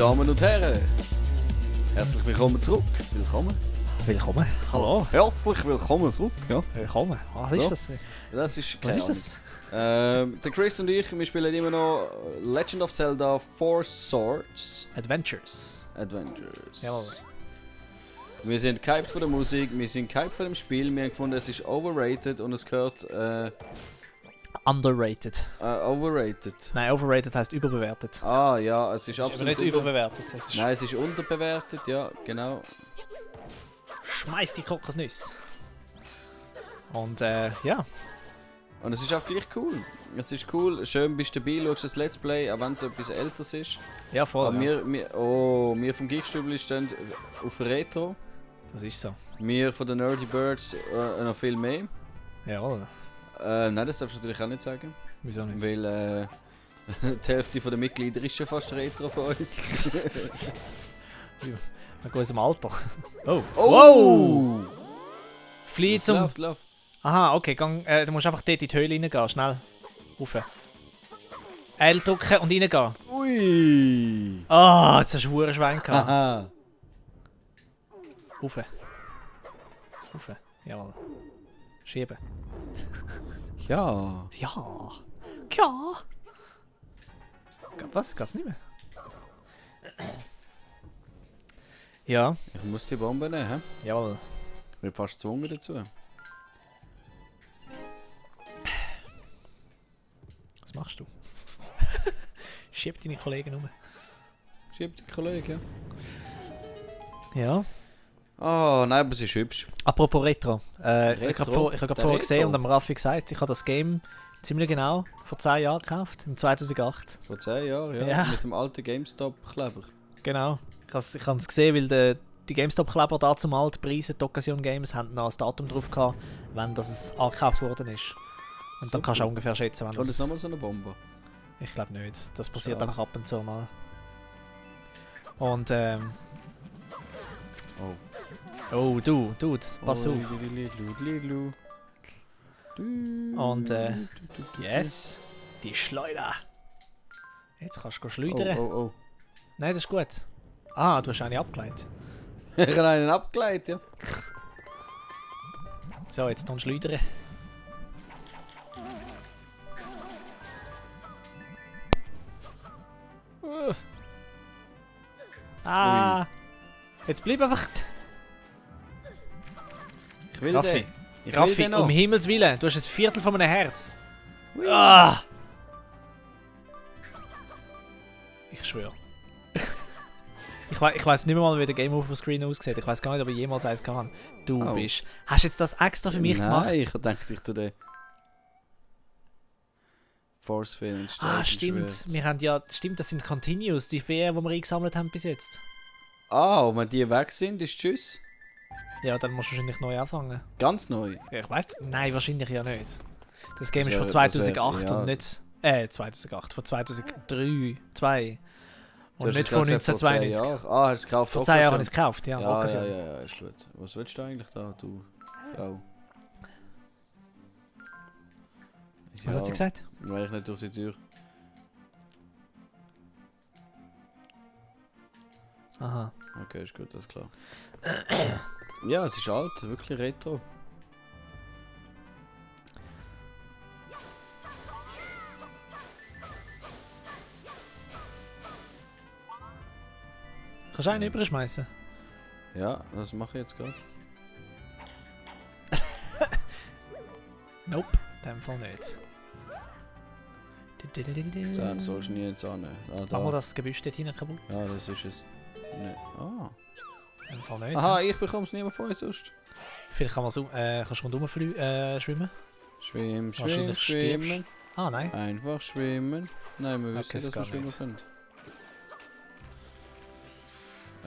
Damen und Herren, herzlich willkommen zurück. Willkommen. Willkommen. Hallo. Herzlich willkommen zurück. Ja. Willkommen. Was So. ist das? Das ist Was ist das? Der Chris und ich, wir spielen immer noch Legend of Zelda Four Swords Adventures. Adventures. Jawohl. Wir sind gehypt von der Musik, wir sind gehypt von dem Spiel. Wir haben gefunden, es ist overrated und es gehört Underrated. overrated. Nein, overrated heisst überbewertet. Ah ja, es ist Aber absolut nicht überbewertet. Es ist Nein, es ist unterbewertet, ja, genau. Schmeiß die Kokosnüsse. Und ja. Und es ist auch gleich cool. Es ist cool, schön bist du dabei, schaust das Let's Play, auch wenn es etwas älteres ist. Ja, voll. Aber Ja. wir vom Geekstübli stehen auf Retro. Das ist so. Wir von den Nerdy Birds noch viel mehr. Jawohl. Nein, das darfst du natürlich auch nicht sagen. Wieso nicht? Weil die Hälfte der Mitglieder ist schon fast Retro von uns. Nach unserem Alter. Oh. Oh! Wow! Flieh Es zum... läuft. Aha, okay. Gang, du musst einfach dort in die Höhle reingehen. Schnell. Rauf. L drücken und reingehen. Ui! Ah, jetzt hast du einen hohen Schwenk gehabt. Haha! Rauf. Rauf. Jawohl. Schieben. Ja! Ja. Ja. Was? Geht's nicht mehr? Ja. Ich muss die Bombe nehmen. Jawohl. Ich bin fast gezwungen dazu. Was machst du? Schieb deine Kollegen um. Schieb die Kollegen. Ja. Oh, nein, aber sie ist hübsch. Apropos Retro. Ich habe Retro? gerade Der vorher gesehen Retro? und am Raffi gesagt, ich habe das Game ziemlich genau vor 10 Jahren gekauft. Im 2008. Vor 10 Jahren, ja. Ja. Mit dem alten GameStop-Kleber. Genau. Ich habe es gesehen, weil die GameStop-Kleber da zum alten Preise, die Occasion Games, haben noch ein Datum drauf gehabt, wenn das angekauft worden ist. Und dann Super. kannst du auch ungefähr schätzen, wenn Kommt jetzt das... nochmal so eine Bombe? Ich glaube nicht. Das passiert Ja. einfach ab und zu mal. Und Oh. oh, du, pass auf. Und yes, die Schleuder. Jetzt kannst du schleudern. Oh. Nein, das ist gut. Ah, du hast eine abgeleitet. Ich habe einen abgeleitet, ja. So, jetzt dann schleudern. Ah! Jetzt bleib einfach. Ich will Raffi, den. Ich will Raffi, den noch. um Himmels Willen, du hast ein Viertel von meinem Herz. Ui. Ah! Ich schwöre. ich weiß nicht mehr mal, wie der Game Over Screen aussieht. Ich weiß gar nicht, ob ich jemals eins hatte. Du Oh. bist. Hast du jetzt das extra für mich gemacht? Nein, ich dachte, ich tue den Force Film Stimmt. Wir haben ja. Stimmt, das sind Continuous, die Ferien, die wir eingesammelt haben bis jetzt. Ah, und wenn die weg sind, ist Tschüss. Ja, dann musst du wahrscheinlich neu anfangen. Ganz neu. Ja, ich weiß. Nein, wahrscheinlich ja nicht. Das Game Das ist von wär- 2008 ja. und nicht. 2008, von 2003, 2. Du Und hast nicht es von gerade gesagt, vor 10 1992. Jahren. Ah, hast du es gekauft? Vor 10 Jahren habe ich Occasion? es gekauft, ja. Ja, Occasion. ja, ist gut. Was willst du eigentlich da, du Frau? Was hat sie gesagt? Weil ich nicht durch die Tür. Aha. Okay, ist gut, alles klar. Ja, es ist alt, wirklich retro. Kannst du einen überschmeißen? Ja, das mache ich jetzt gerade. Nope, in dem Fall nicht. Den sollst du nie jetzt annehmen. Ah, Machen wir da. das Gebüsch dort hinten kaputt? Ja, das ist es. Nee. Ah. In dem Fall nicht. Aha, ich bekomme es niemand von euch sonst. Vielleicht kann man so, kannst du rundum schwimmen? Schwimmen, Wahrscheinlich schwimmen. Ah, nein. Einfach schwimmen. Nein, wir wissen, Okay, das dass wir geht schwimmen nicht.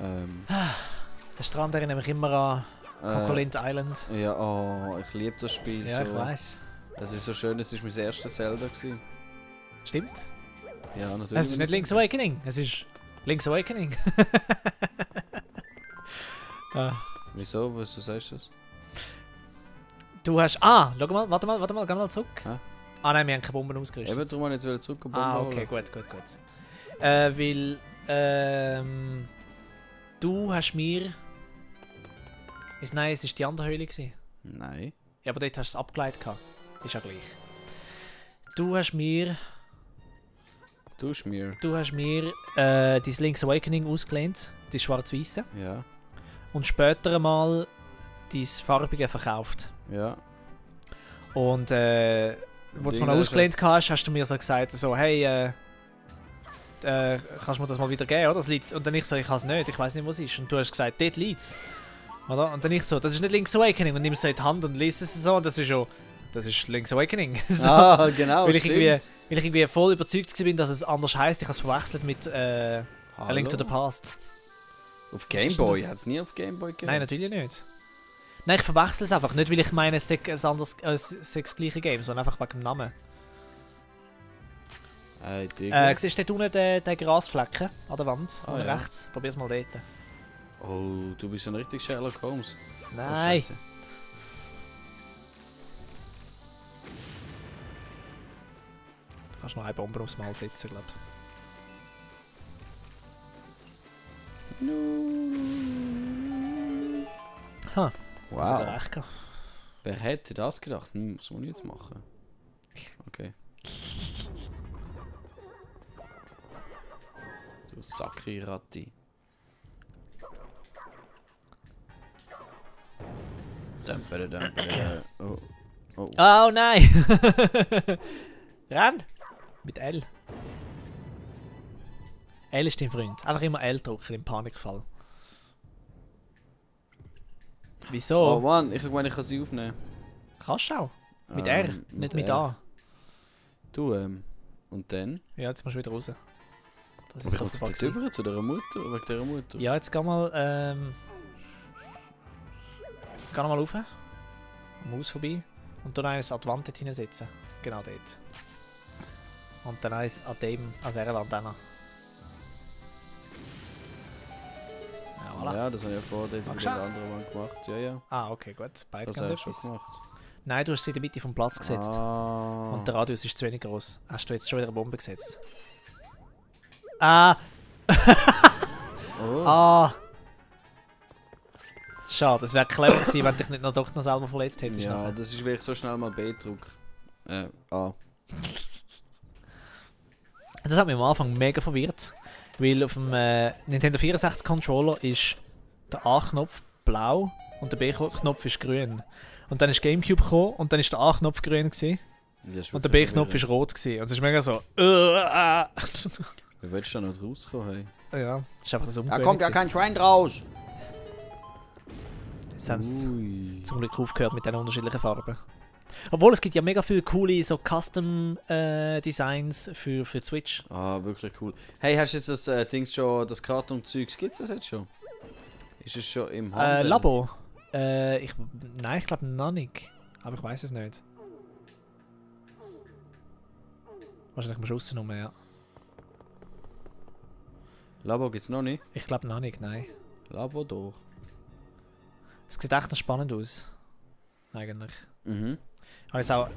können. Der Strand erinnert mich immer an Cocolint Island. Ja, oh, ich liebe das Spiel Ja, so. ich weiß. Es ist so schön, es war mein erstes Zelda gewesen. Stimmt. Ja, natürlich. Es ist nicht Link's Awakening, es ist Link's Awakening. Wieso? Was sagst du das? Du hast. Ah, schau mal, warte mal, geh mal zurück. Hä? Ah nein, wir haben keine Bomben ausgerüstet. Eben, darum habe ich jetzt wieder zurück und Ah, Bomben okay, holen. gut. Weil Du hast mir... Nein, es war die andere Höhle gewesen. Nein. Ja, aber dort hast du es abgeleitet gehabt. Ist ja gleich. Du hast mir dein Link's Awakening ausgelehnt, dein schwarz-weiße. Ja. Und später mal dein farbige verkauft. Ja. Und wo du es mal ausgelehnt hast, hast du mir so gesagt, so, hey, kannst du mir das mal wieder geben, oder? Das liegt. Und dann ich so, ich habe es nicht, ich weiß nicht, wo es ist. Und du hast gesagt, dort liegt es. Oder? Und dann ich so, das ist nicht Link's Awakening. Und nimm es so in die Hand und liest es so. Und das ist schon, das ist Link's Awakening. So. Ah, genau, weil ich irgendwie voll überzeugt war, dass es anders heisst. Ich habe es verwechselt mit A Link to the Past. Auf Gameboy? Hat es nie auf Gameboy gegeben? Nein, natürlich nicht. Nein, ich verwechsel es einfach. Nicht, weil ich meine, es sei das gleiche Game, sondern einfach wegen dem Namen. Siehst du dort unten den Grasflecken an der Wand? Ah, ja. Ja. Rechts? Probier's mal dort. Oh, du bist ein richtig Sherlock Holmes. Nein! Oh, Du kannst noch eine Bombe aufs Mal setzen, glaube ich. Ha, wow. sogar recht gehabt. Wer hätte das gedacht? Was muss ich jetzt machen? Okay. Du Sakri-Ratti. Oh. Oh. Oh nein! Renn! Mit L. L ist dein Freund. Einfach immer L drücken im Panikfall. Wieso? Oh Mann, ich meine, ich kann sie aufnehmen. Kannst du auch. Mit R, nicht mit R. A. Du, und dann? Ja, jetzt musst du wieder raus. Das Aber ist ich so muss jetzt über zu dieser Mutter, wegen dieser Mutter. Ja, jetzt geh mal, geh noch mal rauf. Am Haus vorbei. Und dann eins an die Wand dort hinsetzen. Genau dort. Und dann eins an dieser Wand auch noch. Ja, voilà. Ja, das habe ich ja vorher dort Magst mit du der anderen Wand gemacht. Ja, ja. Ah, okay, gut. Beide Das gehen habe ich schon etwas. gemacht. Nein, du hast sie in der Mitte vom Platz gesetzt. Ah. Und der Radius ist zu wenig groß. Hast du jetzt schon wieder eine Bombe gesetzt? Ah! Oh. Ah! Schade, es wäre clever gewesen, wenn du dich nicht doch noch selber verletzt hättest. Ja, nachher. das ist wirklich so schnell mal B-Druck. A. Das hat mich am Anfang mega verwirrt. Weil auf dem Nintendo 64 Controller ist der A-Knopf blau und der B-Knopf ist grün. Und dann ist Gamecube gekommen und dann ist der A-Knopf grün gewesen, und der B-Knopf ist rot gewesen. Und es ist mega so. Wie willst du da noch rauskommen? Hey? Ja, das ist einfach das Da Umgewöhnen. kommt ja kein Schwein raus! Jetzt haben sie Ui. zum Glück aufgehört mit den unterschiedlichen Farben. Obwohl es gibt ja mega viele coole so Custom Designs für die Switch. Ah, wirklich cool. Hey, hast du jetzt das Dings schon, das Karton-Zeugs, gibt es das jetzt schon? Ist es schon im Handel? Labo? Nein, ich glaube noch nicht. Aber ich weiß es nicht. Wahrscheinlich musst du rausnehmen, ja. Labo gibt's noch nicht? Ich glaube noch nicht, nein. Labo doch. Es sieht echt noch spannend aus. Eigentlich. Mhm. Aber jetzt auch,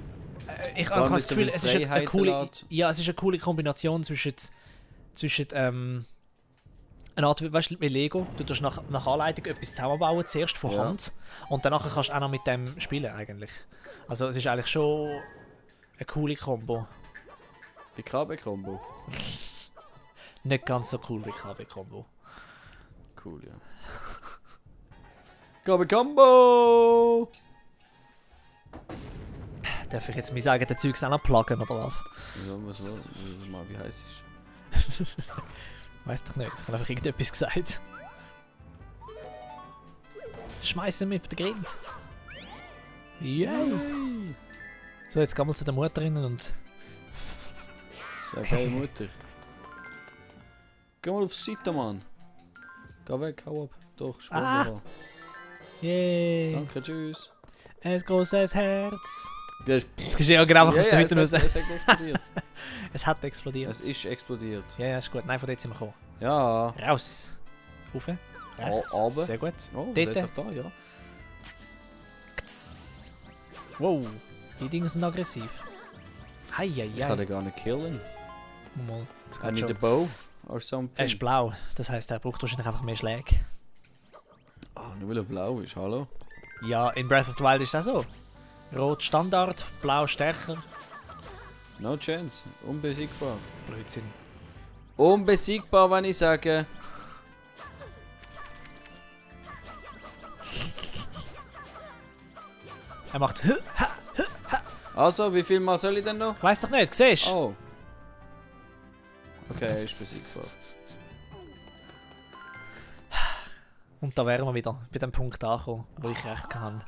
ich allem habe das mit so Gefühl, viel es ist eine Freiheiten coole, lässt. ja, es ist eine coole Kombination zwischen eine Art wie Lego. Du tust nach Anleitung etwas zusammenbauen, zuerst von Ja. Hand. Und danach kannst du auch noch mit dem spielen eigentlich. Also es ist eigentlich schon eine coole Kombo. Die KB-Kombo. Nicht ganz so cool wie KB-Kombo. Cool, ja. KB-Kombo! Darf ich jetzt mein eigenes Zeugs auch noch pluggen, oder was? Ja, wie heisst es? Weiss doch nicht, ich habe einfach irgendetwas gesagt. Schmeißen wir auf den Grind. Yay! So, jetzt gehen wir zu der Mutter und... Sag hey Mutter. Geh mal auf die Seite, Mann. Geh weg, hau ab. Doch, spür mal. Yay! Danke, tschüss. Ein großes Herz. Das geschieht ja genau aus der Hütte raus. Es hat explodiert. Es hat explodiert. Es ist explodiert. Ja, ist gut. Nein, von dort sind wir gekommen. Ja. Raus. Rauf. Rechts. runter. Sehr gut. Oh, Dort. jetzt auch da, ja. Wow. Die Dinge sind aggressiv. Ich kann Heieiei. den gar nicht killen. Mal. Das I geht need schon. a bow. or something? Er ist blau, das heisst, er braucht wahrscheinlich einfach mehr Schläge. Ah, nur weil er blau ist, hallo? Ja, in Breath of the Wild ist das auch so. Rot Standard, blau stärker. No chance. Unbesiegbar. Blödsinn. Unbesiegbar, wenn ich sage. Er macht Also, wie viel Mal soll ich denn noch? Ich weiss doch nicht, siehst du? Oh. Okay, er ist besiegbar. Und da wären wir wieder bei dem Punkt angekommen, wo ich recht hatte.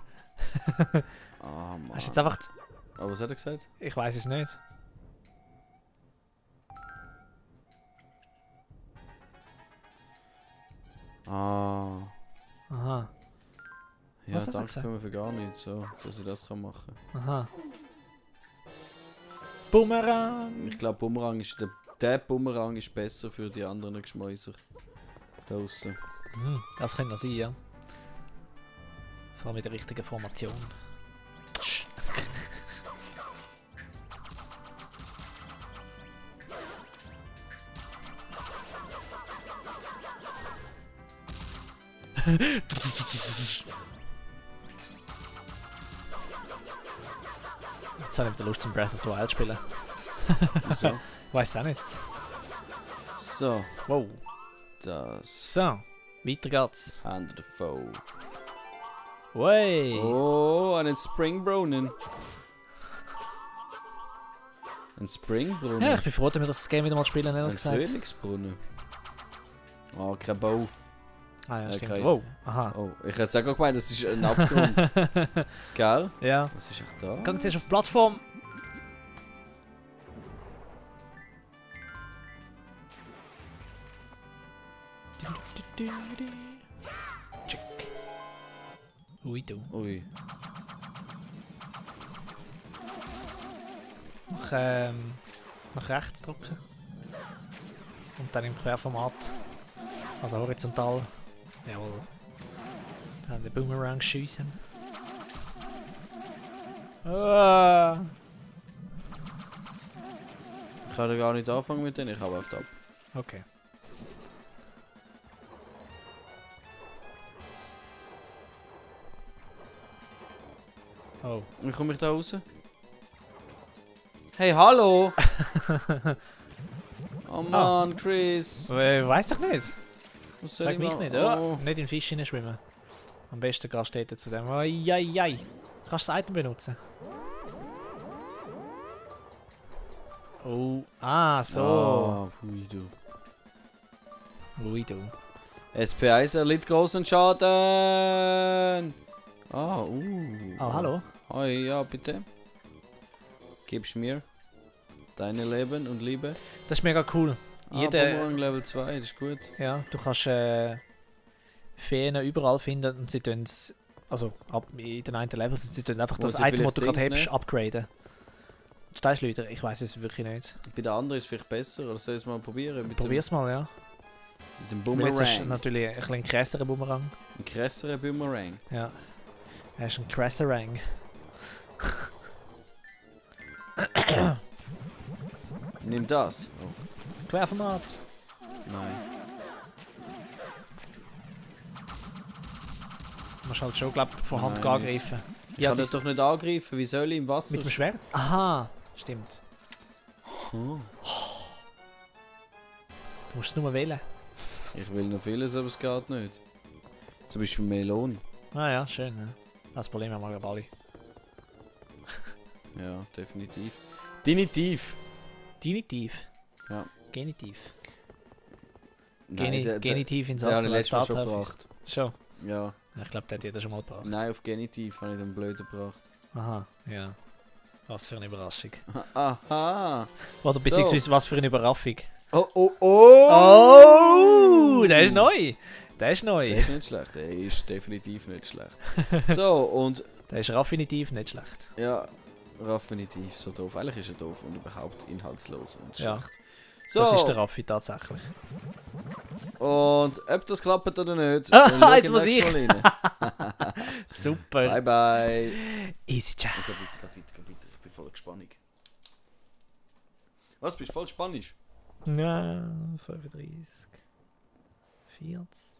Ah, Mann. Hast du jetzt einfach... Oh, was hat er gesagt? Ich weiss es nicht. Ah. Aha, Ja, Was hat er danke gesagt? für gar nicht, so, dass ich das kann machen aha. Boomerang! Ich glaube, Bumerang ist der Bumerang ist besser für die anderen Geschmäuser. Da draussen. Das könnte noch sein, ja. Vor allem mit der richtigen Formation. Jetzt habe ich wieder Lust zum Breath of the Wild spielen. Wieso? Ich weiß auch nicht. So, Wow. das. So, weiter geht's. Hand of the Foe. Wey. Oh, einen Springbrunnen. Ein Springbrunnen? Ja, ich bin froh, dass wir das Game wieder mal spielen, ehrlich Ein gesagt. Frühlingsbrunnen. Oh, kein Bau. Ah ja, stimmt. Okay. Wow, aha. Oh, ich hätte sogar gemeint, das ist ein Abgrund. Gell? Ja. Was ist echt da? Gang zuerst auf die Plattform. Check. Ui, du. Ui. Nach rechts drücken. Und dann im Querformat. Also horizontal. Jawohl. Dann den Boomerang schiessen. Ah. Ich kann gar nicht anfangen mit denen, ich habe auf ab. Okay. Oh. Wie komme ich da raus? Hey, hallo! Oh Mann, Chris! Weiß doch nicht. Was soll Frag ich mich machen? nicht. Oh. Oh. Nicht in den Fisch schwimmen. Am besten gehst du dort zu dem. Eieiei. Kannst du das Item benutzen? Oh. Ah, so. Oh, pfui, du. Ui, du. SP1 erlitt großen Schaden! Ah, Oh, hallo. Hi, ja, bitte. Gibst mir deine Leben und Liebe. Das ist mega cool. Boomerang Level 2, das ist gut. Ja, du kannst Feen überall finden und sie tun es, also in den einen Levels, sie tun einfach das sie Item, das du vielleicht gerade Dings hast, upgraden. Stehst du, Leute? Ich weiß es wirklich nicht. Bei der anderen ist es vielleicht besser, oder soll ich es mal probieren? Probier's mal, ja. Mit dem Weil jetzt ist Boomerang. natürlich ein bisschen krasserer Boomerang. Ein krasserer Boomerang. Ja. Er ist ein Crasserang. Nimm das. Oh, Querformat. nein. Du musst halt schon, glaub von Hand Nein, angreifen. Ich kann das doch nicht angreifen, wie soll ich im Wasser? mit dem Schwert? Aha, stimmt. Oh. Du musst es nur wählen. Ich will noch vieles, aber es geht nicht. Zum Beispiel Melon. Ah ja, schön. Ja. Das Problem haben wir glaub alle. Ja, definitiv. Definitiv. Genitiv. Ja. Genitiv. Nein, Genitiv ins den habe Wasser. ich letztes Mal schon Starthilfe. gebracht. Schon. Ja. Ich glaube, der hat jeder schon mal gebracht. Nein, auf Genitiv habe ich den blöden gebracht. Aha, ja. Was für eine Überraschung. Aha. Oder beziehungsweise was für eine Überraschung. Oh, oh, oh! Oh, der ist neu. Der ist neu. Der ist nicht schlecht. Der ist definitiv nicht schlecht. So, und Der ist raffinitiv nicht schlecht. ja, definitiv so doof. Eigentlich ist er doof und überhaupt inhaltslos und Ja. schlecht. So, Das ist der Raffi tatsächlich. und ob das klappt oder nicht, Ah, wir schauen jetzt muss nächstes ich. Mal rein. Super. Bye, bye. Easy Chat. Geht weiter. Ich bin voll gespannt. Was, bist du voll spanisch? Ja, 35. 40.